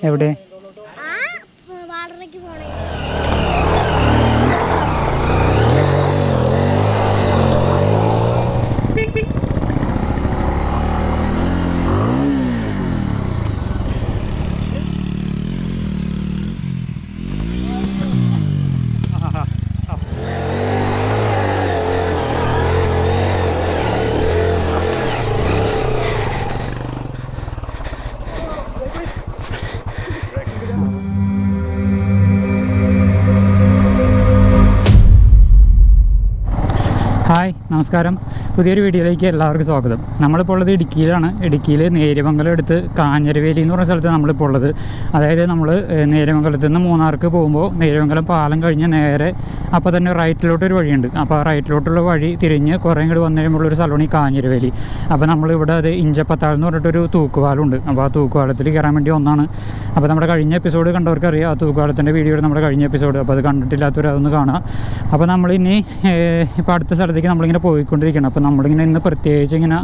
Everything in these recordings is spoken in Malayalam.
എവിടെ? ഹായ്, നമസ്കാരം. പുതിയൊരു വീഡിയോയിലേക്ക് എല്ലാവർക്കും സ്വാഗതം. നമ്മളിപ്പോൾ ഉള്ളത് ഇടുക്കിയിലാണ്. ഇടുക്കിയിൽ നേര്യമംഗലം അടുത്ത് കാഞ്ഞിരവേലി എന്ന് പറഞ്ഞ സ്ഥലത്ത് നമ്മളിപ്പോൾ ഉള്ളത്. അതായത് നമ്മൾ നേര്യമംഗലത്ത് നിന്ന് മൂന്നാർക്ക് പോകുമ്പോൾ നേര്യമംഗലം പാലം കഴിഞ്ഞ് നേരെ അപ്പോൾ തന്നെ റൈറ്റിലോട്ടൊരു വഴിയുണ്ട്. അപ്പോൾ ആ റൈറ്റിലോട്ടുള്ള വഴി തിരിഞ്ഞ് കുറേ ഇങ്ങോട്ട് വന്നു കഴിയുമ്പോഴൊരു സ്ഥലമാണ് ഈ കാഞ്ഞിരവേലി. അപ്പോൾ നമ്മളിവിടെ അത് ഇഞ്ചപ്പത്താൾ എന്ന് പറഞ്ഞിട്ടൊരു തൂക്കുപാലമുണ്ട്. അപ്പോൾ ആ തൂക്കുപാലത്തിൽ കയറാൻ വേണ്ടി ഒന്നാണ്. അപ്പോൾ നമ്മുടെ കഴിഞ്ഞ എപ്പിസോഡ് കണ്ടവർക്കറിയാം, ആ തൂക്കുപാലത്തിൻ്റെ വീഡിയോ നമ്മുടെ കഴിഞ്ഞ എപ്പിസോഡ്. അപ്പോൾ അത് കണ്ടിട്ടില്ലാത്തവർ അതൊന്ന് കാണുക. അപ്പോൾ നമ്മളിനി ഇപ്പോൾ അടുത്ത സ്ഥലത്തേക്ക് നമ്മളിങ്ങനെ പോയിക്കൊണ്ടിരിക്കണം. അപ്പോൾ നമ്മളിങ്ങനെ ഇന്ന് പ്രത്യേകിച്ച് ഇങ്ങനെ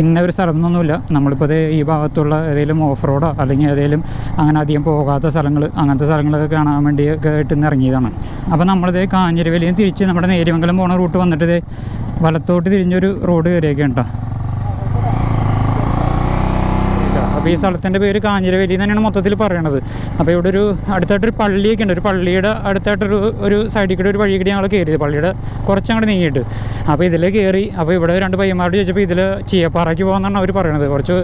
ഇന്ന ഒരു സ്ഥലം എന്നൊന്നുമില്ല. നമ്മളിപ്പോൾ ഈ ഭാഗത്തുള്ള ഏതെങ്കിലും ഓഫ് റോഡോ അല്ലെങ്കിൽ ഏതെങ്കിലും അങ്ങനെ അധികം പോകാത്ത സ്ഥലങ്ങൾ, അങ്ങനത്തെ സ്ഥലങ്ങളൊക്കെ കാണാൻ വേണ്ടി ആയിട്ട് ഇന്ന് ഇറങ്ങിയതാണ്. അപ്പോൾ നമ്മളിത് കാഞ്ഞിരവേലിയിൽ തിരിച്ച് നമ്മുടെ നേര്യമംഗലം പോകുന്ന റൂട്ട് വന്നിട്ട് വലത്തോട്ട് തിരിഞ്ഞൊരു റോഡ് കയറിയൊക്കെ ഉണ്ടോ. അപ്പോൾ ഈ സ്ഥലത്തിൻ്റെ പേര് കാഞ്ഞിരവേലി തന്നെയാണ് മൊത്തത്തിൽ പറയണത്. അപ്പോൾ ഇവിടെ ഒരു അടുത്തായിട്ടൊരു പള്ളിയൊക്കെ ഉണ്ട്. ഒരു പള്ളിയുടെ അടുത്തായിട്ടൊരു സൈഡിൽ കൂടെ ഒരു വഴി കൂടി ഞങ്ങൾ കയറിയത്, പള്ളിയുടെ കുറച്ചങ്ങോട്ട് നീങ്ങിയിട്ട്. അപ്പോൾ ഇതിൽ കയറി. അപ്പോൾ ഇവിടെ രണ്ട് പയ്യന്മാരോട് ചോദിച്ചപ്പോൾ ഇതിൽ ചീയപ്പാറയ്ക്ക് പോകാമെന്നാണ് അവർ പറയണത്. കുറച്ച്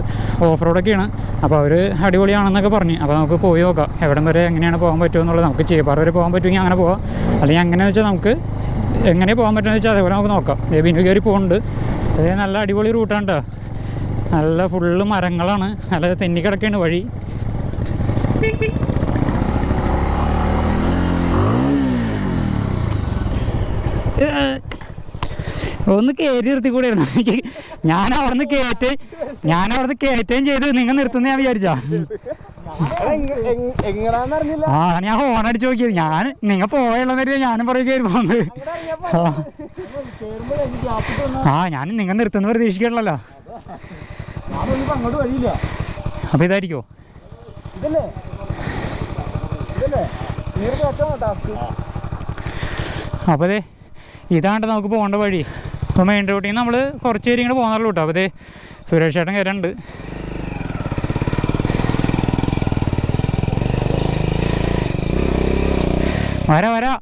ഓഫ് റോഡൊക്കെയാണ്. അപ്പോൾ അവർ അടിപൊളിയാണെന്നൊക്കെ പറഞ്ഞു. അപ്പോൾ നമുക്ക് പോയി നോക്കാം എവിടം വരെ എങ്ങനെയാണ് പോകാൻ പറ്റുമെന്നുള്ളത്. നമുക്ക് ചീയപ്പാറ വരെ പോകാൻ പറ്റുമെങ്കിൽ അങ്ങനെ പോകാം, അല്ലെങ്കിൽ എങ്ങനെയാണെന്ന് വെച്ചാൽ നമുക്ക് എങ്ങനെ പോകാൻ പറ്റുമെന്ന് വെച്ചാൽ അതേപോലെ നമുക്ക് നോക്കാം. ബിനു കയറി പോകുന്നുണ്ട്. അത് നല്ല അടിപൊളി റൂട്ടാണ് കേട്ടോ. നല്ല ഫുള്ള് മരങ്ങളാണ്, നല്ല തെന്നിക്കിടക്കാണ് വഴി. ഒന്ന് കയറി നിർത്തി കൂടെയായിരുന്നു. ഞാൻ അവിടുന്ന് കയറ്റുകയും ചെയ്ത് നിങ്ങൾ നിർത്തുന്ന ഞാൻ വിചാരിച്ചാ. ആ, ഞാൻ ഹോണടിച്ച് നോക്കിയത്. ഞാൻ നിങ്ങൾ പോയുള്ളവര് ഞാനും പുറകെ കയറി പോകുന്നത്. ആ, ഞാൻ നിങ്ങൾ നിർത്തുന്ന പ്രതീക്ഷിക്കണല്ലോ. അപ്പൊ ഇതായിരിക്കോ? അപ്പൊ അതെ, ഇതാണ്ട് നമുക്ക് പോകേണ്ട വഴി. ഇപ്പൊ മെയിൻ റോഡിൽ നിന്ന് നമ്മള് കുറച്ച് പേര് ഇങ്ങനെ പോകുന്നുള്ളൂ കേട്ടോ. അപ്പൊ അതെ, സുരേഷ് ചേട്ടൻ കയറുണ്ട്. വരാ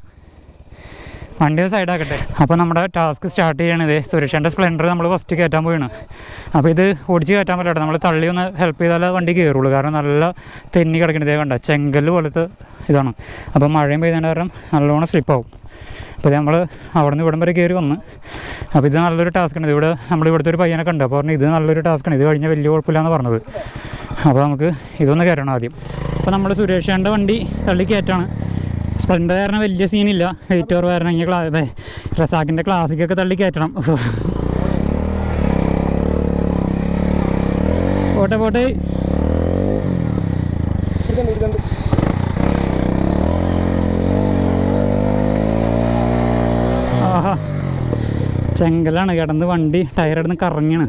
വണ്ടി സൈഡാക്കട്ടെ. അപ്പോൾ നമ്മുടെ ടാസ്ക് സ്റ്റാർട്ട് ചെയ്യണത് സുരേഷൻ്റെ സ്പ്ലെൻഡർ നമ്മൾ ഫസ്റ്റ് കയറ്റാൻ പോയാണ്. അപ്പോൾ ഇത് ഓടിച്ച് കയറ്റാൻ പറ്റില്ല, നമ്മൾ തള്ളി ഒന്ന് ഹെൽപ്പ് ചെയ്താലേ വണ്ടി കയറുള്ളൂ. കാരണം നല്ല തെന്നി കിടക്കുന്നത് കണ്ട ചെങ്കല്ല് പോലത്തെ ഇതാണ്. അപ്പോൾ മഴയും പെയ്തതിൻ്റെ കാരണം നല്ലോണം സ്ലിപ്പാവും. അപ്പോൾ നമ്മൾ അവിടെ നിന്ന് ഇവിടം വരെ കയറി വന്ന്. അപ്പോൾ ഇത് നല്ലൊരു ടാസ്ക്കാണ്. ഇവിടെ നമ്മളിവിടുത്തെ ഒരു പയ്യനൊക്കെ ഉണ്ട്. അപ്പോൾ പറഞ്ഞു ഇത് നല്ലൊരു ടാസ്ക്കാണ്, ഇത് കഴിഞ്ഞാൽ വലിയ കുഴപ്പമില്ലാന്ന് പറഞ്ഞത്. അപ്പോൾ നമുക്ക് ഇതൊന്ന് കയറ്റണം ആദ്യം. അപ്പോൾ നമ്മൾ സുരേഷൻ്റെ വണ്ടി തള്ളി കയറ്റാണ്. സ്പ്ലെൻഡർ കാരണം വലിയ സീനില്ല, വെയിറ്റ് ഓവർ വരണമെങ്കിൽ റസാക്കിൻ്റെ ക്ലാസിക്കൊക്കെ തള്ളി കയറ്റണം. പോട്ടെ ആഹാ, ചെങ്കലാണ് കിടന്ന് വണ്ടി ടയറെടുന്ന് കറങ്ങിയാണ്.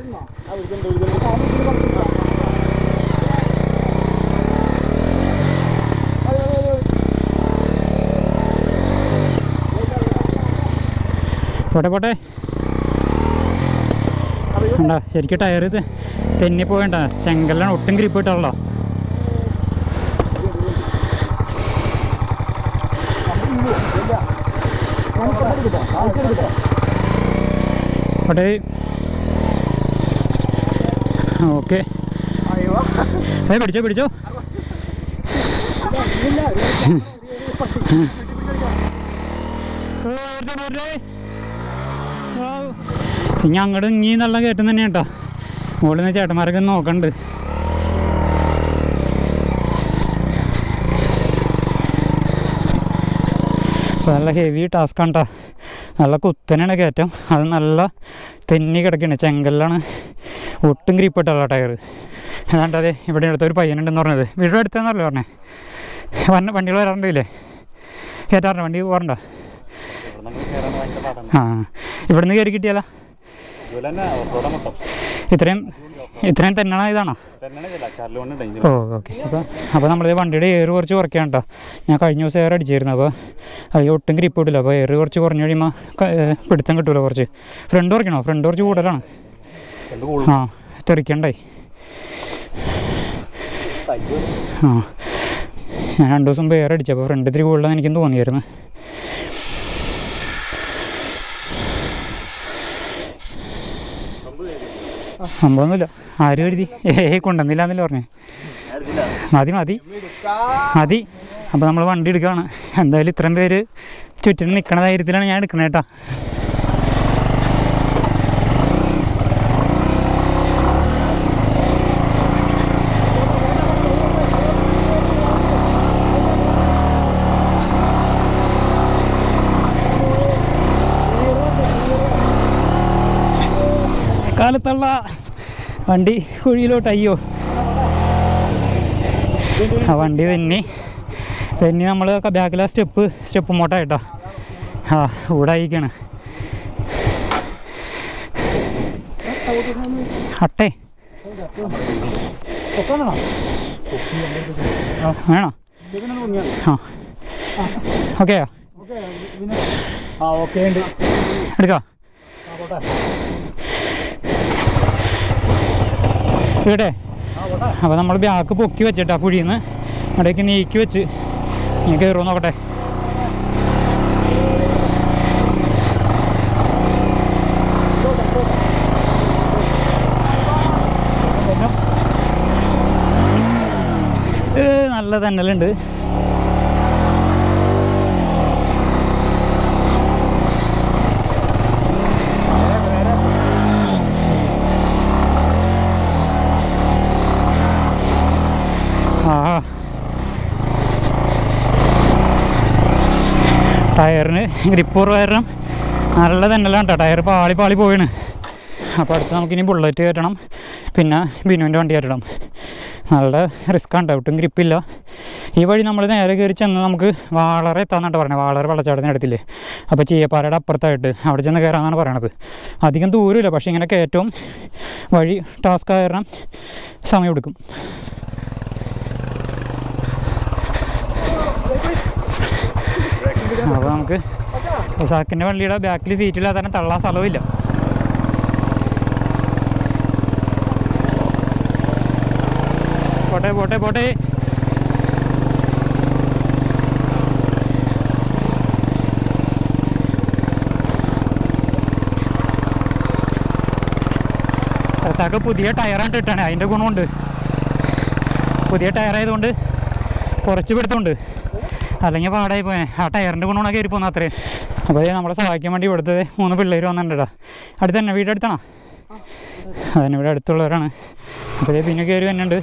പോട്ടെ ഉണ്ടാ, ശരിക്കും ടയർ തെന്നിപ്പോയണ്ട. ചെങ്കല്ലാണ്, ഒട്ടും ഗ്രിപ്പ് കിട്ടാണല്ലോ. പോട്ടെ. ഓക്കെ, പിടിച്ചോ. ഇനി അങ്ങോട്ട് ഇങ്ങി നല്ല കയറ്റം തന്നെ കേട്ടോ. മുകളിൽ നിന്ന് ചേട്ടന്മാരൊക്കെ നോക്കണ്ട്. നല്ല ഹെവി ടാസ്ക്കാണ് കേട്ടോ. നല്ല കുത്തനെയാണ് കയറ്റം. അത് നല്ല തെന്നി കിടക്കുകയാണ്, ചെങ്കല്ലാണ്, ഒട്ടും ഗ്രിപ്പിട്ടല്ല ടയർ. ഏതാണ്ട് അതെ ഇവിടെ അടുത്തൊരു പയ്യനുണ്ടെന്ന് പറഞ്ഞത്. വീടിൻ്റെ അടുത്തെന്നല്ലേ പറഞ്ഞേ? വണ്ടികൾ വരാറുണ്ടില്ലേ? കയറ്റാറുണ്ട്, വണ്ടി പോകാറുണ്ടോ? ആ, ഇവിടുന്ന് കയറി കിട്ടിയാലോ ഇത്രയും ഇത്രയും തന്നെയാണ് ഇതാണോ? ഓ ഓക്കെ. അപ്പോൾ നമ്മളിത് വണ്ടിയുടെ എയർ കുറച്ച് കുറയ്ക്കാൻ കേട്ടോ. ഞാൻ കഴിഞ്ഞ ദിവസം എയർ അടിച്ചായിരുന്നു. അപ്പോൾ അത് ഒട്ടും ഗ്രിപ്പ് കിട്ടില്ല. അപ്പോൾ എയർ കുറച്ച് കുറഞ്ഞ് കഴിയുമ്പോൾ പിടുത്തം കിട്ടുമല്ലോ കുറച്ച്. ഫ്രണ്ട് കുറയ്ക്കണോ? ഫ്രണ്ട് കുറച്ച് കൂടുതലാണ്. ആ തെറിക്കണ്ടേ. ആ ഞാൻ 2 ദിവസം മുമ്പ് എയർ അടിച്ചു. അപ്പോൾ ഫ്രണ്ട് ഇത്തിരി കൂടുതലാണെന്ന് എനിക്കും തോന്നിയായിരുന്നു. സംഭവമൊന്നുമില്ല. ആരും എഴുതി കൊണ്ടുവന്നില്ല എന്നല്ലേ പറഞ്ഞേ. മതി മതി മതി. അപ്പോൾ നമ്മൾ വണ്ടി എടുക്കുകയാണ്. എന്തായാലും ഇത്രയും പേര് ചുറ്റിനും നിൽക്കണ ധൈര്യത്തിലാണ് ഞാൻ എടുക്കണേ കേട്ടോ. കാലത്തുള്ള വണ്ടി കുഴിയിലോട്ട്. അയ്യോ, ആ വണ്ടി തന്നെ നമ്മൾ ബാക്കിലെ സ്റ്റെപ്പ് മോട്ടായിട്ടോ. ആ ഊടായിക്കാണ്. അട്ടേ വേണോ? ആ ഓക്കെയോ? എടുക്കാം. ഇവിടെ അപ്പോൾ നമ്മൾ ബാക്ക് പൊക്കി വെച്ചിട്ടാ കുഴിയിൽ നിന്ന് അവിടേക്ക് നീക്കി വെച്ച് ഞാൻ കയറുമോ നോക്കട്ടെ. നല്ല തന്നലുണ്ട്. ടയറിന് ഗ്രിപ്പ് കാരണം നല്ല തന്നെല്ലാം കേട്ടോ. ടയർ പാളി പോയിണ്. അപ്പോൾ അടുത്ത് നമുക്കിനി ബുള്ളറ്റ് കയറ്റണം, പിന്നെ ബിനുവിൻ്റെ വണ്ടി കയറ്റണം. നല്ല റിസ്ക്കാണ്, ഒട്ടും ഗ്രിപ്പില്ല. ഈ വഴി നമ്മൾ നേരെ കയറി ചെന്ന് നമുക്ക് വാളറ എത്താന്നാണ് പറഞ്ഞത്. വാളറ വെള്ളച്ചാട്ടത്തിന് അടുത്തില്ലേ. അപ്പോൾ ചീയപ്പാറയുടെ അപ്പുറത്തായിട്ട് അവിടെ ചെന്ന് കയറാമെന്നാണ് പറയണത്. അധികം ദൂരമില്ല, പക്ഷേ ഇങ്ങനെ കയറ്റവും വഴി ടാസ്ക് കാരണം സമയം എടുക്കും. അപ്പോൾ നമുക്ക് സാക്കിൻ്റെ വണ്ടിയുടെ ബാക്കിൽ സീറ്റില്ലാതെ തന്നെ തള്ളാൻ സ്ഥലവുമില്ല. പോട്ടെ. സാക്ക് പുതിയ ടയറാണ് ഇട്ടാണ്, അതിൻ്റെ ഗുണമുണ്ട്. പുതിയ ടയറായതുകൊണ്ട് കുറച്ച് പിടുത്തമുണ്ട്, അല്ലെങ്കിൽ പാടായി പോയെ. ആ ടയറിൻ്റെ ഗുണമാണ് കയറി പോകുന്നത് അത്രയും. അപ്പോൾ നമ്മളെ സഹായിക്കാൻ വേണ്ടി ഇവിടുത്തെ 3 പിള്ളേർ വന്നിട്ടുണ്ടോ. അടുത്ത് തന്നെ വീട് അടുത്താണോ? അതിന് ഇവിടെ അടുത്തുള്ളവരാണ്. അപ്പോൾ പിന്നെ കയറി വന്നിട്ടുണ്ട്.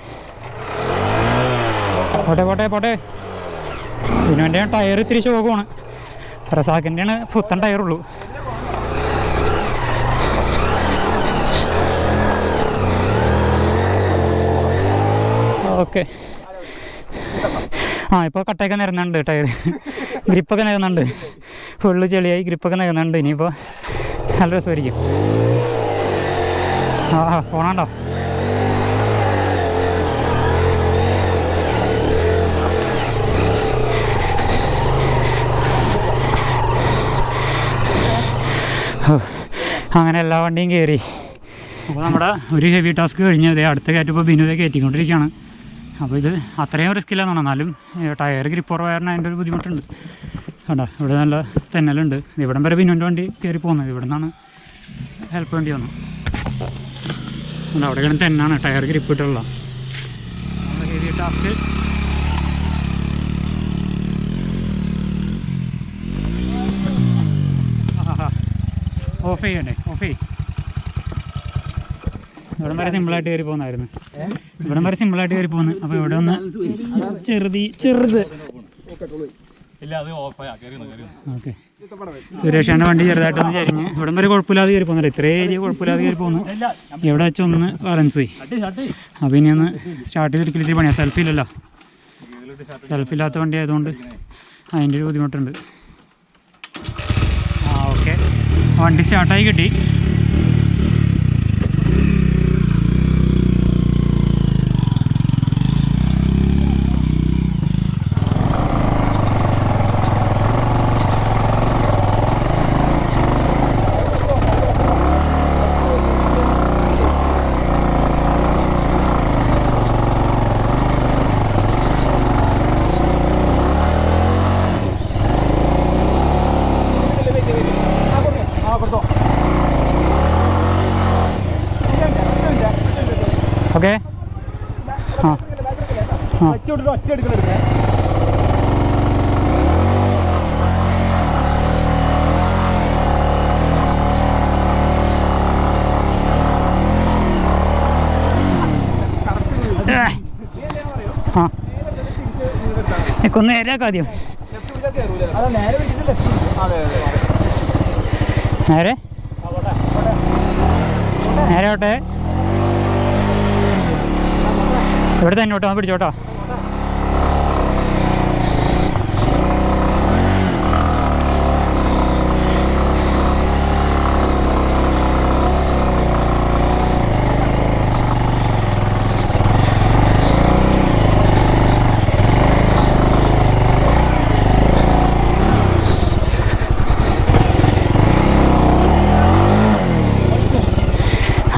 പോട്ടെ. പിന്നെ എൻ്റെ ടയർ ഇത്തിരി ശോകമാണ്. റസാക്കിൻ്റെയാണ് പുത്തൻ ടയറുള്ളൂ. ഓക്കെ. ഇപ്പോൾ കട്ടയൊക്കെ നിരന്നുണ്ട്, ടയർ ഗ്രിപ്പൊക്കെ നിരന്നുണ്ട്. ഫുള്ള് ചെളിയായി ഗ്രിപ്പൊക്കെ നിരന്നുണ്ട്. ഇനിയിപ്പോൾ നല്ല രസമായിരിക്കും. പോണോ? അങ്ങനെ എല്ലാ വണ്ടിയും കയറി. അപ്പോൾ നമ്മുടെ ഒരു ഹെവി ടാസ്ക് കഴിഞ്ഞ് അടുത്ത കയറ്റപ്പോൾ ബിനുവെ കയറ്റിക്കൊണ്ടിരിക്കുകയാണ്. അപ്പോൾ ഇത് അത്രയും റിസ്ക്കില്ലാന്നാണ്, എന്നാലും ടയർ ഗ്രിപ്പ് കുറവായിരുന്നു, അതിൻ്റെ ഒരു ബുദ്ധിമുട്ടുണ്ട്. കണ്ടോ, ഇവിടെ നല്ല തെന്നലുണ്ട്. ഇവിടം വരെ ബിനുവിൻ്റെ വണ്ടി കയറി പോകുന്നത്. ഇവിടെ നിന്നാണ് ഹെൽപ്പ് വേണ്ടി വന്നത്. അവിടെ തെന്നാണ്, ടയർ ഗ്രിപ്പ് ഇട്ടുള്ള ഹെവി ടാസ്ക്. ഓഫ് ചെയ്യണ്ടേ? ഇവിടം വരെ സിമ്പിളായിട്ട് കയറി പോകുന്നതായിരുന്നു. അപ്പോൾ ഇവിടെ ഒന്ന് ചെറുത് ഓക്കെ. സുരേഷാൻ്റെ വണ്ടി ചെറുതായിട്ടൊന്ന് ചരിഞ്ഞ് ഇവിടം വരെ കുഴപ്പമില്ലാതെ കയറി പോകുന്നുണ്ട്. ഇത്രയും ഏരിയ കുഴപ്പമില്ലാതെ കയറി പോകുന്നു. ഇവിടെ വെച്ചൊന്ന് ബാലൻസ് പോയി. അപ്പോൾ ഇനി ഒന്ന് സ്റ്റാർട്ട് ചെയ്തിരിക്കലിട്ട് പണിയാണ്. സെൽഫില്ലാത്ത വണ്ടി ആയതുകൊണ്ട് അതിൻ്റെ ഒരു ബുദ്ധിമുട്ടുണ്ട്. ഓക്കെ, വണ്ടി സ്റ്റാർട്ടായി കിട്ടി. ഓക്കെ. ആ ആ ആ എനിക്കൊന്ന് നേരെയാക്കാം ആദ്യം. നേരെ നേരെ ആവട്ടെ. ഇവിടെ തന്നെ ഓട്ടോ പിടിച്ചോട്ടോ.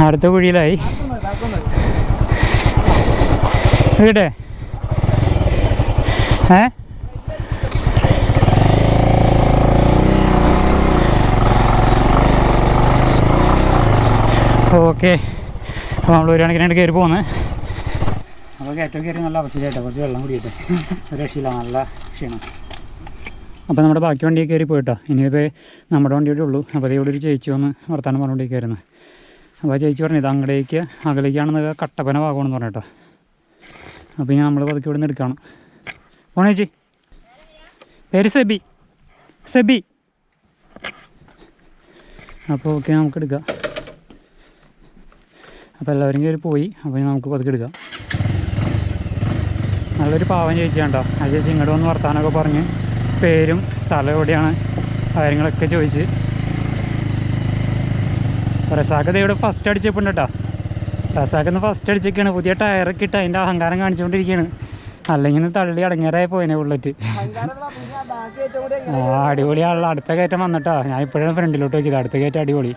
അടുത്ത കുഴിയിലായി ഇവിടെ. ഓക്കെ. അപ്പോൾ നമ്മൾ ഒരു കണക്കിനായിട്ട് കയറി പോകുന്നത്. അപ്പോൾ കയറ്റം കയറി നല്ല അവസ്ഥയായിട്ടോ. കുറച്ച് വെള്ളം കുടിക്കട്ടെ. ഒരു രക്ഷയില്ല, നല്ല ക്ഷീണം. അപ്പോൾ നമ്മുടെ ബാക്കി വണ്ടിയിൽ കയറി പോയിട്ടോ. ഇനിയിപ്പോൾ നമ്മുടെ വണ്ടിയുടെ ഉള്ളൂ. അപ്പോൾ ഇവിടെ ഒരു ചേച്ചി വന്ന് വർത്താനം പറഞ്ഞുകൊണ്ടിരിക്കുകയായിരുന്നു. അപ്പോൾ ചേച്ചി പറഞ്ഞു ഇത് അകലേക്കാണെന്ന് കട്ടപ്പന ഭാഗമാണെന്ന് പറഞ്ഞിട്ടോ. അപ്പോൾ ഇനി നമ്മൾ പതുക്കെ ഇവിടെ നിന്ന് എടുക്കണം. പോണേ ചേച്ചി. പേര് സെബി. അപ്പോൾ ഓക്കെ, നമുക്ക് എടുക്കാം. അപ്പോൾ എല്ലാവരും കയറി പോയി. അപ്പോൾ ഇനി നമുക്ക് പതുക്കെ എടുക്കാം. നല്ലൊരു പാവം ചേച്ചിയാണ് കേട്ടോ. ആ ചേച്ചി ഇങ്ങോട്ട് വന്ന് വർത്താനമൊക്കെ പറഞ്ഞ് പേരും സ്ഥലം എവിടെയാണ് കാര്യങ്ങളൊക്കെ ചോദിച്ച്. റസാഖ് ഇവിടെ ഫസ്റ്റ് അടിച്ചപ്പോൾ കേട്ടോ. റസാഖിന്ന് ഫസ്റ്റ് അടിച്ചൊക്കെയാണ്. പുതിയ ടയറൊക്കെ ഇട്ട് അതിൻ്റെ അഹങ്കാരം കാണിച്ചുകൊണ്ടിരിക്കുകയാണ്. അല്ലെങ്കിൽ തള്ളി അടങ്ങേറായി പോയിനെ ബുള്ളറ്റ്. അടിപൊളിയാണല്ലോ. അടുത്ത കയറ്റം വന്നിട്ടോ. ഞാൻ ഇപ്പോഴാണ് ഫ്രണ്ടിലോട്ട് നോക്കിയത്. അടുത്ത കയറ്റം അടിപൊളി.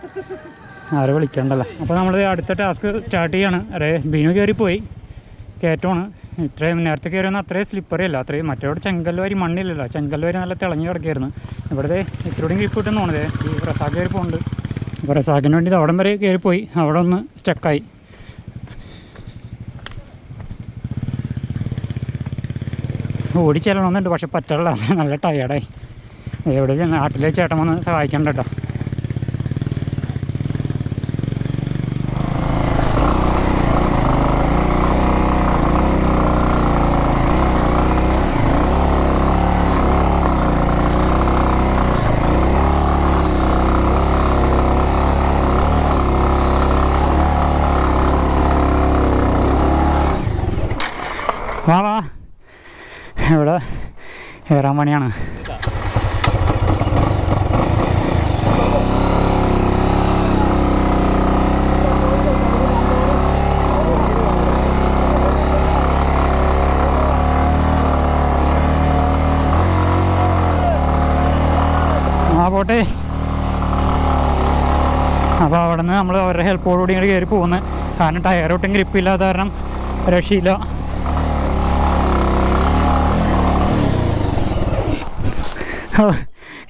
ആരെ വിളിക്കണ്ടല്ലോ. അപ്പോൾ നമ്മൾ അടുത്ത ടാസ്ക് സ്റ്റാർട്ട് ചെയ്യാണ്. ബീനു കയറിപ്പോയി. കയറ്റമാണ്. ഇത്രയും നേരത്തെ കയറിയൊന്നും അത്രയും സ്ലിപ്പറി അല്ല. അത്രയും മറ്റോടെ ചെങ്കല്ല് വരി മണ്ണില്ലല്ലോ. ചെങ്കല്ല് വരി നല്ല തിളങ്ങി കിടക്കായിരുന്നു. ഇവിടുത്തെ ഇത്രയോടെയും ഗ്രിപ്പ് കിട്ടുമെന്ന് തോന്നുന്നത്. ഈ റസാഖ് കയറി പോകുന്നുണ്ട്. അപ്പോൾ റസാഖിന് വേണ്ടി അവിടം വരെ കയറിപ്പോയി. അവിടെ ഒന്ന് സ്റ്റക്കായി. ഓടിച്ചെല്ലണമെന്നുണ്ട്, പക്ഷെ പറ്റുള്ള നല്ല ടയേർഡായി. എവിടെ നാട്ടിലെ ചേട്ടൻ വന്ന് സഹായിക്കണ്ട കേട്ടോ. വാ ഇവിടെ കയറാൻ പണിയാണ്. പോട്ടെ. അപ്പോൾ അവിടെ നിന്ന് നമ്മൾ അവരുടെ ഹെൽപ്പോടുകൂടി ഇങ്ങോട്ട് കയറി പോകുന്നത്. കാരണം ടയറൊട്ടും ഗ്രിപ്പില്ലാത്ത കാരണം രക്ഷയില്ല.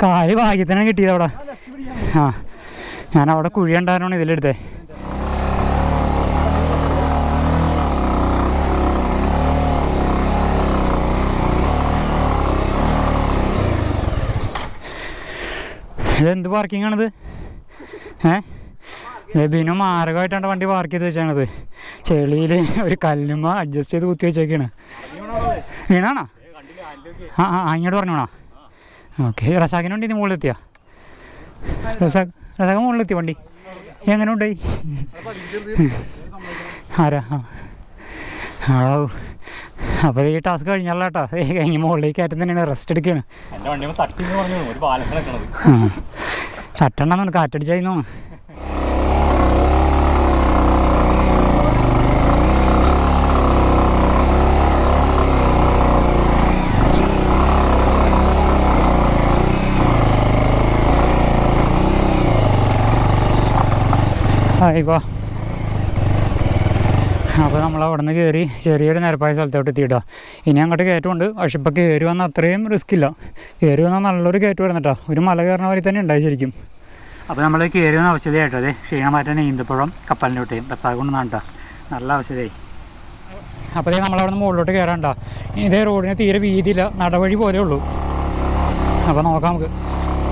കാല് ഭാഗ്യത്തിനാണ് കിട്ടിയത് അവിടെ. ആ ഞാനവിടെ കുഴി ഉണ്ടായിരുന്നാണ് ഇതിലെടുത്തത്. ഇതെന്ത് പാർക്കിംഗ് ആണിത്? ബിനു മാർഗമായിട്ടാണ് വണ്ടി പാർക്ക് ചെയ്ത് വെച്ചാണത്. ചെളിയിൽ ഒരു കല്ലുമ്മ അഡ്ജസ്റ്റ് ചെയ്ത് കുത്തി വെച്ചേക്കാണ്. വീണാണോ? ആ ഇങ്ങോട്ട് പറഞ്ഞു വേണോ? ഓക്കെ. റസാഖിന് വണ്ടി മുകളിലെത്തിയാ? റസാഖ് മുകളിലെത്തി വണ്ടി. എങ്ങനെ ഉണ്ടായി? ആരാ? അപ്പോൾ ഈ ടാസ്ക് കഴിഞ്ഞല്ല കേട്ടോ. കഴിഞ്ഞ് മുകളിലേക്ക് കയറ്റം തന്നെയാണ്. റെസ്റ്റ് എടുക്കുകയാണ്. തട്ടണ്ടെന്നാണ്, കാറ്റടിച്ചായിരുന്നു. ആയിക്കോ. അപ്പോൾ നമ്മൾ അവിടെ നിന്ന് കയറി ചെറിയൊരു നിരപ്പായ സ്ഥലത്തോട്ട് എത്തിയിട്ടോ. ഇനി അങ്ങോട്ട് കയറ്റമുണ്ട്. പക്ഷെ ഇപ്പോൾ കയറി വന്നാൽ അത്രയും റിസ്ക് ഇല്ല. കയറി വന്നാൽ നല്ലൊരു കയറ്റം വരുന്ന കേട്ടോ. ഒരു മല കയറുന്ന പോലെ തന്നെ ഉണ്ടായി ശരിക്കും. അപ്പോൾ നമ്മൾ കയറി വന്ന ആവശ്യമായിട്ടോ. അതെ ക്ഷീണം മാറ്റാൻ ഈന്തപ്പഴം കപ്പലിൻ്റെ ഒട്ടയും റസാഖ് കൊണ്ടുവന്നാണ് കേട്ടോ. നല്ല ആവശ്യമായി. അപ്പോൾ നമ്മളവിടെ നിന്ന് മുകളിലോട്ട് കയറാണ്ട. ഇതേ റോഡിന് തീരെ വീതിയില്ല, നടവഴി പോലെ ഉള്ളൂ. അപ്പോൾ നോക്കാം നമുക്ക്.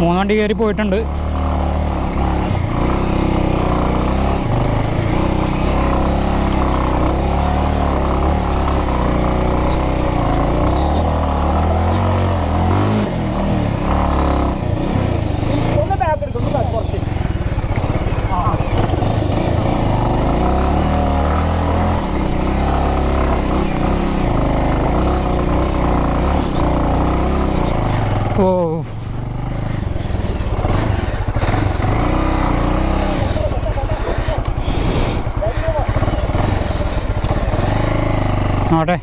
3 വണ്ടി കയറി പോയിട്ടുണ്ട്. ഓ നോട്ടെ.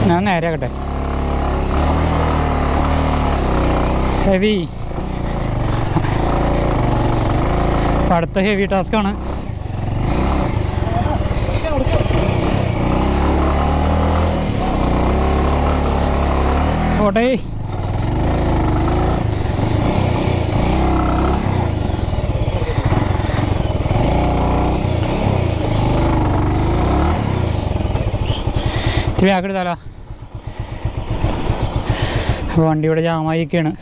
ഞാൻ നേരെ ആകട്ടെ. ഹെവി, അടുത്ത ഹെവി ടാസ്ക്കാണ്. ഓട്ടെ. ഇത്തിരി ആക്കെടുത്താലോ. വണ്ടിയുടെ ജാമായിയൊക്കെയാണ്.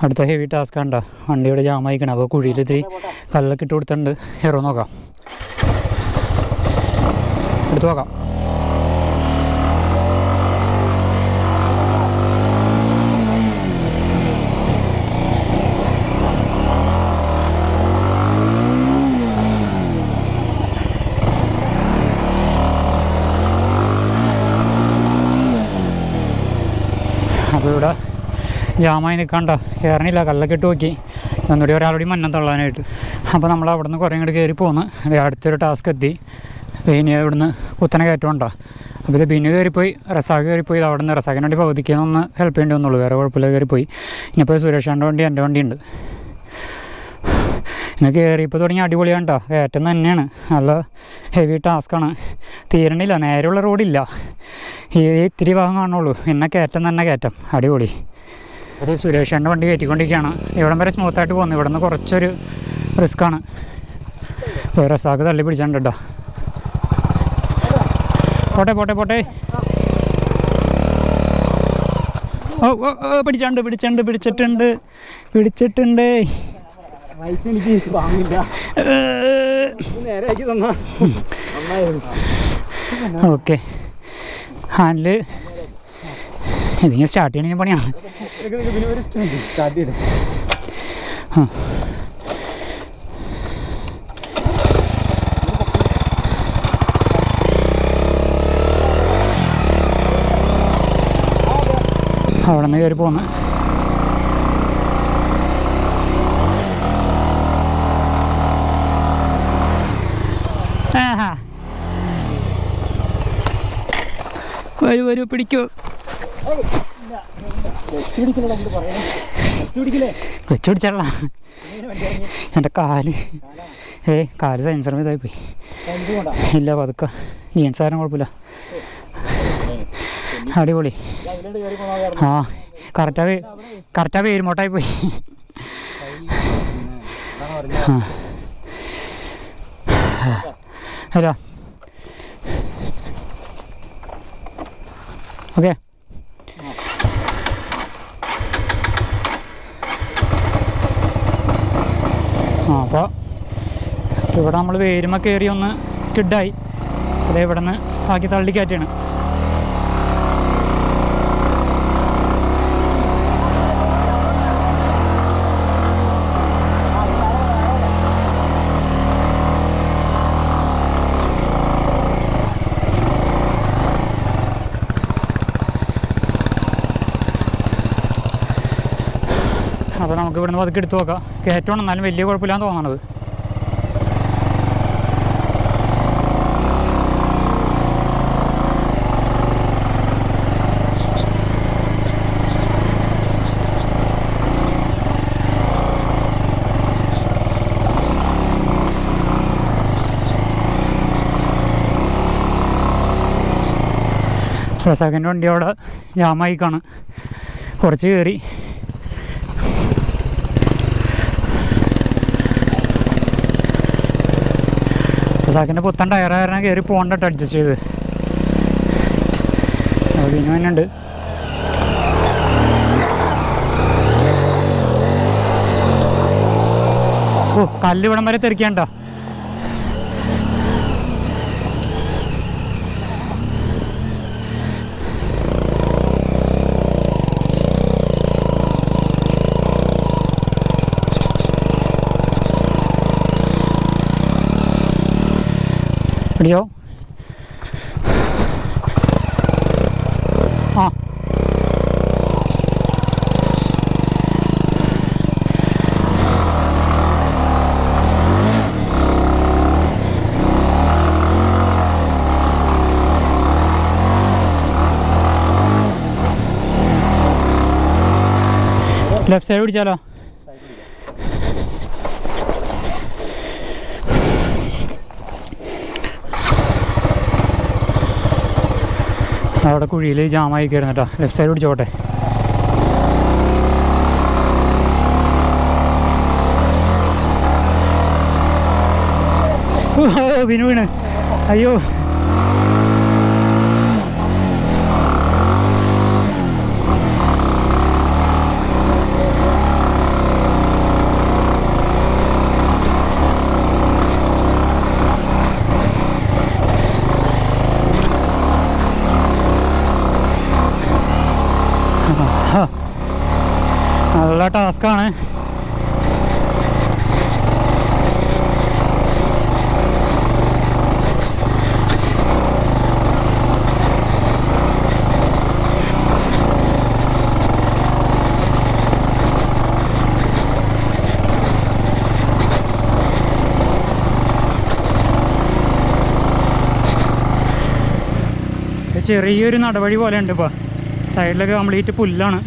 അടുത്ത ഹെവി ടാസ്ക് കണ്ടോ, വണ്ടിയുടെ ജാമായിക്കണം. അപ്പോൾ കുഴിയിൽ ഇത്തിരി കല്ലൊക്കെ ഇട്ട് കൊടുത്തിട്ടുണ്ട്. ഹെറോ നോക്കാം, എടുത്ത് നോക്കാം. അപ്പോൾ ഇവിടെ ജാമായി നിൽക്കണ്ട, കയറണില്ല, കല്ലൊക്കെ ഇട്ട് നോക്കി. ഒന്നുകൂടി ഒരാളുകൂടി മന്നം തള്ളാനായിട്ട്. അപ്പോൾ നമ്മൾ അവിടെ നിന്ന് കുറേ ഇങ്ങോട്ട് കയറി പോന്ന് അടുത്തൊരു ടാസ്ക് എത്തി. ഇനി ഇവിടുന്ന് കുത്തനെ കയറ്റമുണ്ടോ. അപ്പോൾ ഇത് ബിന്നു കയറിപ്പോയി, റസാഖ് കയറിപ്പോയി. അവിടെ നിന്ന് റസാഖിന് വേണ്ടി പകുതിക്കൊന്ന് ഹെൽപ്പ് ചെയ്യേണ്ടി വന്നുള്ളൂ, വേറെ കുഴപ്പമില്ല, കയറിപ്പോയി. ഇനിയിപ്പോൾ സുരേഷാൻ്റെ വണ്ടി, എൻ്റെ വണ്ടിയുണ്ട്. ഇന്ന് കയറിയപ്പോൾ തുടങ്ങി അടിപൊളിയാണ് കേട്ടോ. കയറ്റം തന്നെയാണ്, നല്ല ഹെവി ടാസ്ക്കാണ്. തീരണില്ല, നേരെയുള്ള റോഡില്ല, ഈ ഇത്തിരി ഭാഗം കാണുള്ളൂ. പിന്നെ കയറ്റം തന്നെ കയറ്റം, അടിപൊളി. ഒരു സുരേഷൻ്റെ വണ്ടി കയറ്റിക്കൊണ്ടിരിക്കുകയാണ്. ഇവിടം വരെ സ്മൂത്തായിട്ട് പോകുന്നു, ഇവിടെ നിന്ന് കുറച്ചൊരു റിസ്ക്കാണ്. റസാഖ് തള്ളി പിടിച്ചിട്ടുണ്ട് കേട്ടോ. പോട്ടെ പോട്ടെ പോട്ടെ. ഓ ഓ ഓ പിടിച്ചിട്ടുണ്ട്. ഓക്കെ, ഹാൻഡില് ഇതിങ്ങനെ സ്റ്റാർട്ട് ചെയ്യണമെങ്കിൽ പണിയാണ്. അവിടെ നിന്ന് കയറി പോന്ന്. വരൂ പിടിക്കൂ. വെച്ച് പിടിച്ചാള. എൻ്റെ കാല് സെൻസർ ഇതായിപ്പോയി. ഇല്ല, പതുക്കെ ജീൻസ് ആരും കുഴപ്പമില്ല. അടിപൊളി. ആ കറക്റ്റാ പേരുമോട്ടായി പോയി. അല്ല ഓക്കെ. അപ്പോൾ ഇവിടെ നമ്മൾ വേരുമ കയറി ഒന്ന് സ്കിഡായി. അതേ ഇവിടെ നിന്ന് ആക്കി തള്ളിക്കയറ്റാണ്. അപ്പോൾ നമുക്ക് ഇവിടുന്ന് പതുക്കെ എടുത്ത് നോക്കാം. കയറ്റമാണ്, എന്നാലും വലിയ കുഴപ്പമില്ലാന്ന് തോന്നണത്. റസാഖിൻ്റെ വണ്ടി അവിടെ ജാമായിക്കാണ്, കുറച്ച് കയറി. റസാഖിൻ്റെ പുത്തൻ ടയറായിരുന്നു, കയറി പോകണ്ടിട്ട് അഡ്ജസ്റ്റ് ചെയ്ത്. അതിന് തന്നെ ഉണ്ട്. ഓ, കല്ല് ഇവിടം വരെ തെറിക്കണ്ട. അടിയോ ആ ലെഫ്റ്റ് സൈഡ് പിടിച്ചാലോ? അവിടെ കുഴിയിൽ ജാമായി കയറുന്നു കേട്ടോ. ലെഫ്റ്റ് സൈഡ് പിടിച്ചോട്ടെ. വീണ് വീണ് അയ്യോ. നല്ല ടാസ്ക്കാണ്. ചെറിയൊരു നടവഴി പോലെ ഉണ്ട്. ഇപ്പോൾ സൈഡിലൊക്കെ കംപ്ലീറ്റ് പുല്ലാണ്.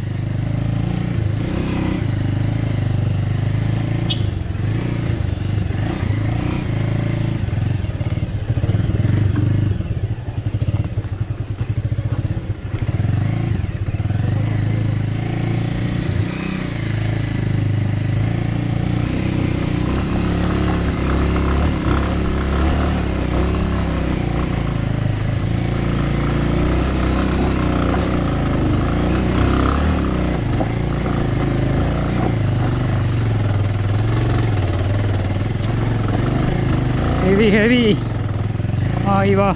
ഹെവി ഹെവി ആയി വാ.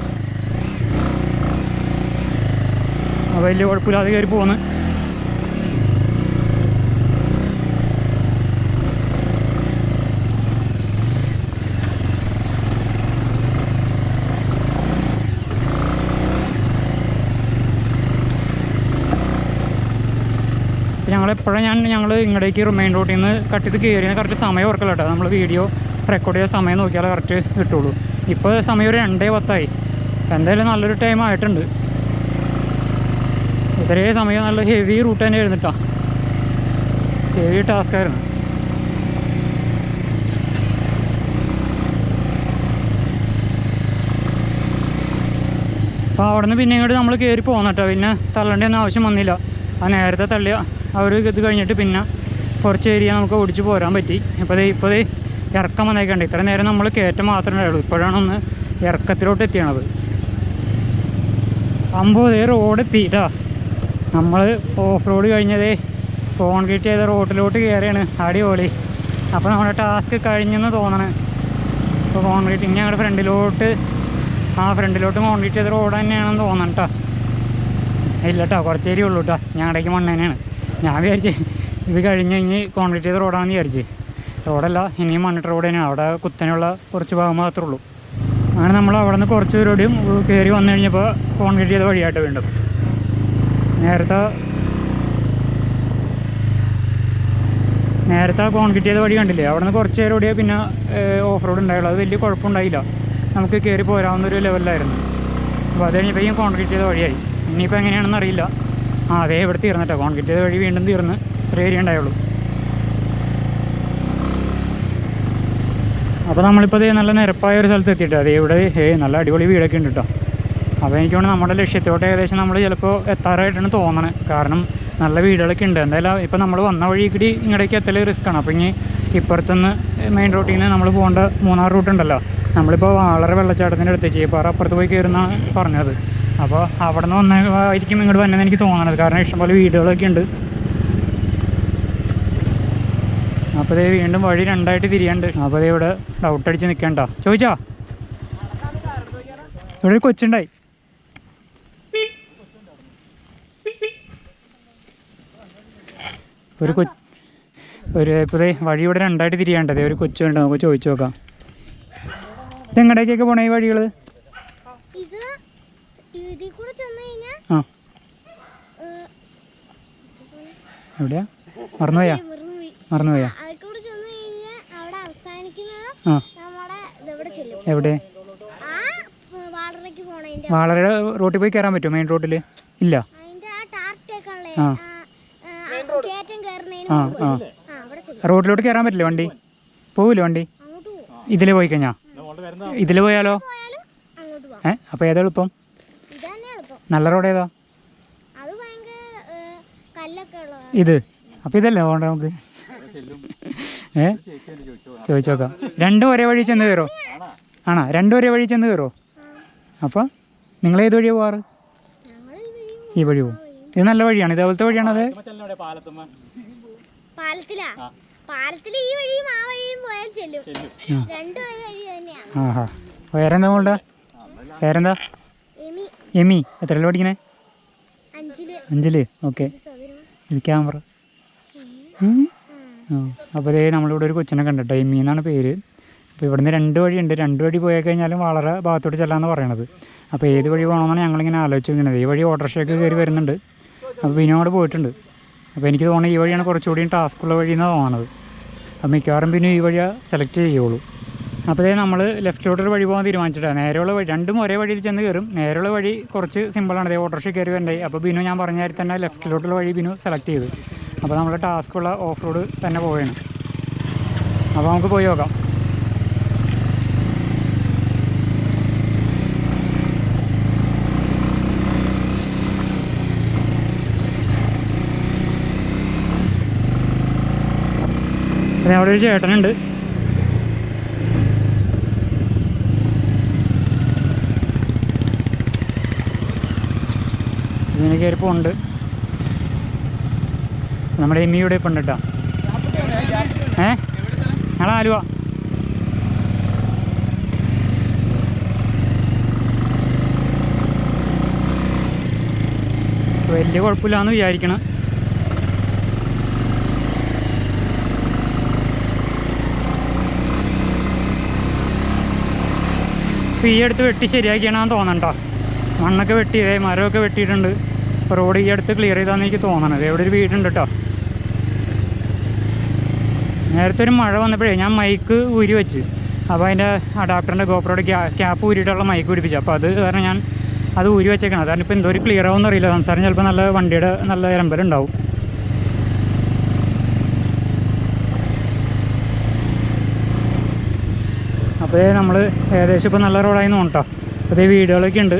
വലിയ കുഴപ്പമില്ലാതെ കയറി പോകുന്നു. ഞങ്ങളെപ്പോഴും ഞങ്ങൾ ഇങ്ങടേക്ക് മെയിൻ റോഡിൽ നിന്ന് കട്ട് ചെയ്ത് കയറിയ കറക്റ്റ് സമയം ഓർക്കല്ലോ കേട്ടോ. നമ്മൾ വീഡിയോ റെക്കോർഡ് ചെയ്ത സമയം നോക്കിയാലേ കറക്റ്റ് കിട്ടുള്ളൂ. ഇപ്പോൾ സമയം ഒരു 2:10. എന്തായാലും നല്ലൊരു ടൈം ആയിട്ടുണ്ട്. ഇത്രയും സമയം നല്ല ഹെവി റൂട്ട് തന്നെ ആയിരുന്നു. ഹെവി ടാസ്ക്കായിരുന്നു. അപ്പോൾ അവിടെ നിന്ന് പിന്നെ ഇങ്ങോട്ട് നമ്മൾ കയറി പോകുന്ന കേട്ടോ. പിന്നെ തള്ളേണ്ടൊന്നും ആവശ്യം വന്നില്ല. ആ നേരത്തെ തള്ളിയ ആ ഒരു ഇത് കഴിഞ്ഞിട്ട് പിന്നെ കുറച്ച് ഏരിയ നമുക്ക് ഓടിച്ച് പോരാൻ പറ്റി. ഇപ്പോൾ ഇറക്കം വന്നേക്കണ്ട്. ഇത്ര നേരം നമ്മൾ കയറ്റം മാത്രമേ ഉണ്ടായുള്ളൂ. ഇപ്പോഴാണ് ഒന്ന് ഇറക്കത്തിലോട്ട് എത്തിയണത്. റോഡ് എത്തിയിട്ടാ. നമ്മൾ ഓഫ് റോഡ് കഴിഞ്ഞതേ കോൺക്രീറ്റ് ചെയ്ത റോഡിലോട്ട് കയറിയാണ്. അടിപൊളി. അപ്പോൾ നമ്മുടെ ടാസ്ക് കഴിഞ്ഞെന്ന് തോന്നണേ. ഇപ്പോൾ കോൺക്രീറ്റ് ഞങ്ങളുടെ ഫ്രണ്ടിലോട്ട് കോൺക്രീറ്റ് ചെയ്ത റോഡ് തന്നെയാണെന്ന് തോന്നണം കേട്ടോ. ഇല്ല കേട്ടോ, കുറച്ച് ഏരിയ ഉള്ളൂ കേട്ടോ. ഞങ്ങളുടേക്ക് മണ്ണ് തന്നെയാണ്. ഞാൻ വിചാരിച്ച് ഇത് കഴിഞ്ഞ് കോൺക്രീറ്റ് ചെയ്ത റോഡാണെന്ന് വിചാരിച്ച്. റോഡല്ല, ഇനിയും മണ്ണിട്ട റോഡ് തന്നെയാണ്. അവിടെ കുത്തനെയുള്ള കുറച്ച് ഭാഗം മാത്രമേ ഉള്ളൂ. അങ്ങനെ നമ്മൾ അവിടെ നിന്ന് കുറച്ച് ദൂരം കയറി വന്നു കഴിഞ്ഞപ്പോൾ കോൺക്രീറ്റ് ചെയ്ത വഴിയായിട്ട് വീണ്ടും നേരത്തെ നേരത്തെ കോൺക്രീറ്റ് ചെയ്ത വഴി കണ്ടില്ലേ, അവിടെ നിന്ന് കുറച്ച് നേരം ഓടിയാൽ പിന്നെ ഓഫ് റോഡ് ഉണ്ടായുള്ളൂ. അത് വലിയ കുഴപ്പമുണ്ടായില്ല, നമുക്ക് കയറി പോരാവുന്നൊരു ലെവലിലായിരുന്നു. അപ്പോൾ അത് കഴിഞ്ഞപ്പോൾ കോൺക്രീറ്റ് ചെയ്ത വഴിയായി. ഇനിയിപ്പോൾ എങ്ങനെയാണെന്ന് അറിയില്ല. അതേ ഇവിടെ തീർന്നിട്ടോ, കോൺക്രീറ്റ് ചെയ്ത വഴി വീണ്ടും തീർന്ന് ഇത്ര ഏരിയ ഉണ്ടായുള്ളൂ. അപ്പോൾ നമ്മളിപ്പോൾ നല്ല നിരപ്പായ ഒരു സ്ഥലത്ത് എത്തിയിട്ട് അതേ ഇവിടെ നല്ല അടിപൊളി വീടൊക്കെ ഉണ്ട് കേട്ടോ. അപ്പോൾ എനിക്ക് തോന്നുന്നു നമ്മുടെ ലക്ഷ്യത്തോട്ട് ഏകദേശം നമ്മൾ ചിലപ്പോൾ എത്താറായിട്ടാണ് തോന്നണത്. കാരണം നല്ല വീടുകളൊക്കെ ഉണ്ട്. എന്തായാലും ഇപ്പോൾ നമ്മൾ വന്ന വഴിക്കൂടി ഇങ്ങടേക്ക് എത്തൽ റിസ്ക്കാണ്. അപ്പോൾ ഇനി ഇപ്പുറത്തുനിന്ന് മെയിൻ റോട്ടിൽ നിന്ന് നമ്മൾ പോകേണ്ട മൂന്നാർ റൂട്ട് ഉണ്ടല്ലോ, നമ്മളിപ്പോൾ വളരെ വെള്ളച്ചാട്ടത്തിൻ്റെ അടുത്ത് ചെയ്യപ്പാറ അപ്പുറത്ത് പോയി കയറുന്നതാണ് പറഞ്ഞത്. അപ്പോൾ അവിടെ നിന്ന് വന്നതായിരിക്കും ഇങ്ങോട്ട് വന്നതെന്ന് എനിക്ക് തോന്നണത്. കാരണം ഇഷ്ടംപോലെ വീടുകളൊക്കെ ഉണ്ട്. അപ്പോൾ ഇത് വീണ്ടും വഴി രണ്ടായിട്ട് തിരിയാണ്ട്. അപ്പോൾ ഇവിടെ ഡൗട്ടടിച്ച് നിൽക്കണ്ട. ചോദിച്ചാ ഇവിടെ ഒരു കൊച്ചുണ്ടായി. ഇപ്പോൾ വഴി ഇവിടെ രണ്ടായിട്ട് തിരിയാണ്ടത്. ഒരു കൊച്ചുണ്ട്, നമുക്ക് ചോദിച്ചു നോക്കാം. ഇതെങ്ങടേക്കൊക്കെ പോണേ ഈ വഴികൾ? ആ എവിടെയാ? മറന്നുപോയാ? എവിടെ? വാളറ റോട്ടിൽ പോയി കയറാൻ പറ്റുമോ? മെയിൻ റോട്ടിൽ ഇല്ല. ആ ആ ആ റോഡിലോട്ട് കയറാൻ പറ്റില്ല? വണ്ടി പോവില്ല? വണ്ടി ഇതിൽ പോയി കഴിഞ്ഞാ ഇതിൽ പോയാലോ? അപ്പോൾ ഏതാ എളുപ്പം? നല്ല റോഡ് ഏതാ? ഇത്. അപ്പോൾ ഇതല്ലേ പോകണ്ട നമുക്ക്? ചോദിച്ചു നോക്കാം. രണ്ടും ഒരേ വഴി ചെന്ന് കയറോ? ആണോ? രണ്ടും ഒരേ വഴി ചെന്ന് കയറോ? അപ്പോൾ നിങ്ങൾ ഏത് വഴിയാണ് പോകാറ്? ഈ വഴി പോകും. ഇത് നല്ല വഴിയാണ്, ഇതേപോലത്തെ വഴിയാണ്. അത് ആഹാ. വേറെന്താ മോളുടെ പേരെന്താ? എമി. എത്രയിൽ പഠിക്കണേ? 5. ഓക്കെ. ഇത് ക്യാമറ. അപ്പോൾ ഇതേ നമ്മളിവിടെ ഒരു കൊച്ചിനെ കണ്ടിട്ടോ, എമി എന്നാണ് പേര്. അപ്പോൾ ഇവിടുന്ന് 2 വഴിയുണ്ട്. 2 വഴി പോയി കഴിഞ്ഞാലും വളരെ ഭാഗത്തോട്ട് ചെല്ലാമെന്ന് പറയണത്. അപ്പോൾ ഏത് വഴി പോകണമെന്നാണ് ഞങ്ങളിങ്ങനെ ആലോചിച്ചിരിക്കുന്നത്. ഈ വഴി ഓട്ടോറിക്ഷയൊക്കെ കയറി വരുന്നുണ്ട്. അപ്പോൾ ബിനോട് പോയിട്ടുണ്ട്. അപ്പോൾ എനിക്ക് തോന്നുന്നത് ഈ വഴിയാണ് കുറച്ചുകൂടി ടാസ്ക്കുള്ള വഴി എന്നാണ് തോന്നുന്നത്. അപ്പോൾ മിക്കവാറും പിന്നെ ഈ വഴിയാണ് സെലക്ട് ചെയ്യുള്ളൂ. അപ്പോൾ നമ്മൾ ലെഫ്റ്റിലോട്ടൊരു വഴി പോകാൻ തീരുമാനിച്ചിട്ടാണ്. നേരെയുള്ള വഴി രണ്ടും ഒരേ വഴിയിൽ ചെന്ന് കയറും. നേരെയുള്ള വഴി കുറച്ച് സിമ്പിളാണ്. അതേ ഓട്ടോറിക്ഷ കയറി വരണ്ടായി. അപ്പോൾ ബിനു ഞാൻ പറഞ്ഞ കാര്യം തന്നെ ലെഫ്റ്റിലോട്ടുള്ള വഴി ബിനു സെലക്ട് ചെയ്തു. അപ്പോൾ നമ്മൾ ടാസ്ക്കുള്ള ഓഫ് റോഡ് തന്നെ പോവുകയാണ്. അപ്പോൾ നമുക്ക് പോയി നോക്കാം. അവിടെ ഒരു ചേട്ടനുണ്ട്. ഇതിന് കയറിപ്പോൾ ഉണ്ട്. നമ്മുടെ എമ്മിയുടെ ഇപ്പം ഉണ്ട് കേട്ടോ. ഞങ്ങൾ ആലുവ. വലിയ കുഴപ്പമില്ലാന്ന് വിചാരിക്കണം. ഇപ്പോൾ ഈ അടുത്ത് വെട്ടി ശരിയാക്കിയാണെന്ന് തോന്നണ്ടോ. മണ്ണൊക്കെ വെട്ടി, മരമൊക്കെ വെട്ടിയിട്ടുണ്ട്. റോഡ് ഈ അടുത്ത് ക്ലിയർ ചെയ്താന്ന് എനിക്ക് തോന്നണത്. ഇവിടെ ഒരു വീടുണ്ട് കേട്ടോ. നേരത്തെ ഒരു മഴ വന്നപ്പോഴേ ഞാൻ മൈക്ക് ഊരി വെച്ച്. അപ്പോൾ അതിൻ്റെ അഡാപ്റ്ററിൻ്റെ ഗോപ്രോയുടെ ക്യാപ്പ് ഊരിയിട്ടുള്ള മൈക്ക് പിടിപ്പിച്ചു. അപ്പോൾ അത് കാരണം ഞാൻ അത് ഊരി വെച്ചേക്കണം. കാരണം ഇപ്പോൾ എന്തോ ഒരു ക്ലിയർ ആവുമെന്ന് അറിയില്ല. സംസാരം ചിലപ്പോൾ നല്ല വണ്ടിയുടെ നല്ല ഇരമ്പലുണ്ടാവും. അപ്പോൾ നമ്മൾ ഏകദേശം ഇപ്പോൾ നല്ല റോഡായി നോട്ടോ. അപ്പോൾ വീടുകളൊക്കെ ഉണ്ട്.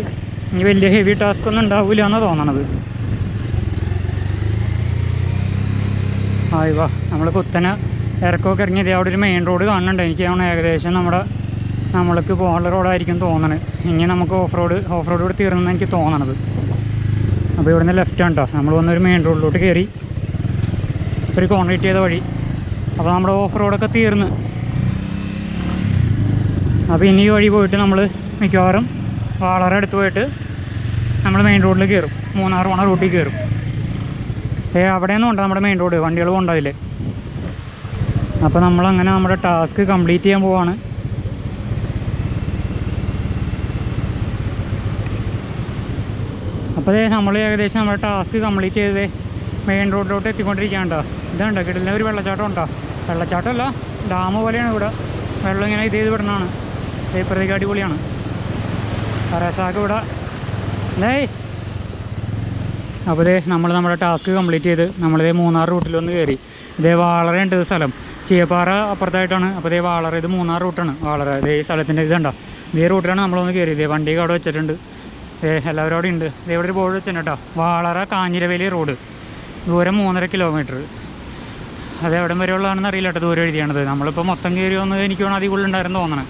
ഇനി വലിയ ഹെവി ടാസ്ക് ഒന്നും ഉണ്ടാവില്ല എന്നാണ് തോന്നണത്. ആയിവാ നമ്മൾ കുത്തനെ ഇറക്കമൊക്കെ ഇറങ്ങിയത്. അവിടെ ഒരു മെയിൻ റോഡ് കാണുന്നുണ്ട്. എനിക്ക് തോന്നുന്നു ഏകദേശം നമ്മൾക്ക് പോകാനുള്ള റോഡായിരിക്കും തോന്നണത്. ഇനി നമുക്ക് ഓഫ് റോഡ് ഇവിടെ തീർന്നെന്ന് എനിക്ക് തോന്നണത്. അപ്പോൾ ഇവിടുന്ന് ലെഫ്റ്റാണ് കേട്ടോ. നമ്മൾ വന്നൊരു മെയിൻ റോഡിലോട്ട് കയറി ഒരു കോൺക്രീറ്റ് ചെയ്ത വഴി. അപ്പോൾ നമ്മുടെ ഓഫ് റോഡൊക്കെ തീർന്ന്. അപ്പോൾ ഇനി ഈ വഴി പോയിട്ട് നമ്മൾ മിക്കവാറും വാളറ അടുത്ത് പോയിട്ട് നമ്മൾ മെയിൻ റോഡിൽ കയറും. മൂന്നാർ പോണ റൂട്ടിൽ കയറും. അവിടെയൊന്നും ഉണ്ടോ നമ്മുടെ മെയിൻ റോഡ്, വണ്ടികൾ കൊണ്ടതില്ലേ. അപ്പോൾ നമ്മളങ്ങനെ നമ്മുടെ ടാസ്ക് കംപ്ലീറ്റ് ചെയ്യാൻ പോവാണ്. അപ്പോൾ നമ്മൾ ഏകദേശം നമ്മുടെ ടാസ്ക് കംപ്ലീറ്റ് ചെയ്തേ മെയിൻ റോഡിലോട്ട് എത്തിക്കൊണ്ടിരിക്കുകയാണ് കേട്ടോ. ഇതുണ്ട് കിടലിന് ഒരു വെള്ളച്ചാട്ടം ഉണ്ടോ, വെള്ളച്ചാട്ടമല്ല ഡാം പോലെയാണ് ഇവിടെ, വെള്ളം ഇങ്ങനെ ഇത് ചെയ്ത് വിടണതാണ്. ഇപ്പുറത്തേക്ക് അടിപൊളിയാണ്. റസാക്ക് ഇവിടെ അപ്പോൾ നമ്മൾ നമ്മുടെ ടാസ്ക് കംപ്ലീറ്റ് ചെയ്ത് നമ്മളിതേ മൂന്നാർ റൂട്ടിലൊന്ന് കയറി. ഇതേ വാളറയുണ്ട് സ്ഥലം, ചീയപ്പാറ അപ്പുറത്തായിട്ടാണ്. അപ്പോൾ ഇതേ വാളറ, ഇത് മൂന്നാർ റൂട്ടാണ് വാളറ. ഇതേ ഈ സ്ഥലത്തിൻ്റെ ഇതുണ്ടോ, ഇതേ റൂട്ടിലാണ് നമ്മളൊന്ന് കയറി. ഇതേ വണ്ടിയൊക്കെ അവിടെ വെച്ചിട്ടുണ്ട്, എല്ലാവരും അവിടെ ഉണ്ട്. ഇതേ ഇവിടെ ഒരു ബോർഡ് വെച്ചിട്ടുണ്ട് കേട്ടോ, വാളറ കാഞ്ഞിരവേലി റോഡ്, ദൂരം 3.5 കിലോമീറ്റർ. അത് എവിടം വരെ ഉള്ളതാണെന്ന് അറിയില്ല കേട്ടോ, ദൂരം എഴുതിയാണത്. നമ്മളിപ്പോൾ മൊത്തം കയറി വന്ന് എനിക്ക് വേണം അതിൽ ഉണ്ടായിരുന്നു തോന്നണം.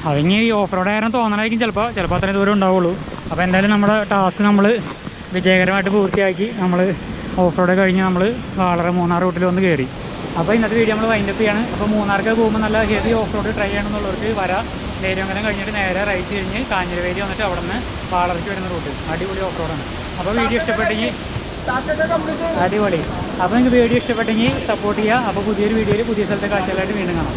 അതിന് ഈ ഓഫ് റോഡ് ആയിരുന്നു തോന്നണമായിരിക്കും ചിലപ്പോൾ അത്രയും ദൂരം ഉണ്ടാവുള്ളൂ. അപ്പോൾ എന്തായാലും നമ്മുടെ ടാസ്ക് നമ്മൾ വിജയകരമായിട്ട് പൂർത്തിയാക്കി. നമ്മൾ ഓഫ് റോഡ് കഴിഞ്ഞ് നമ്മൾ വാളറ മൂന്നാർ റൂട്ടിൽ വന്ന് കയറി. അപ്പോൾ ഇന്നത്തെ വീഡിയോ നമ്മൾ വൈൻഡപ്പ് ചെയ്യാണ്. അപ്പോൾ മൂന്നാർക്ക് പോകുമ്പോൾ നല്ല ഹെവി ഓഫ് റോഡ് ട്രൈ ചെയ്യണമെന്നുള്ളവർക്ക് വരാം. നേര്യമംഗലം കഴിഞ്ഞിട്ട് നേരെ റൈറ്റ് കഴിഞ്ഞ് കാഞ്ഞിരവേലി വന്നിട്ട് അവിടെ നിന്ന് വാളറയ്ക്ക് വരുന്ന റൂട്ട് അടിപൊളി ഓഫ് റോഡാണ്. അപ്പോൾ വീഡിയോ ഇഷ്ടപ്പെട്ടെങ്കിൽ അടിപൊളി. അപ്പോൾ നിങ്ങൾക്ക് വീഡിയോ ഇഷ്ടപ്പെട്ടെങ്കിൽ സപ്പോർട്ട് ചെയ്യുക. അപ്പോൾ പുതിയൊരു വീഡിയോയിൽ പുതിയ സ്ഥലത്തെ കാഴ്ചകളായിട്ട് വീണ്ടും കാണാം.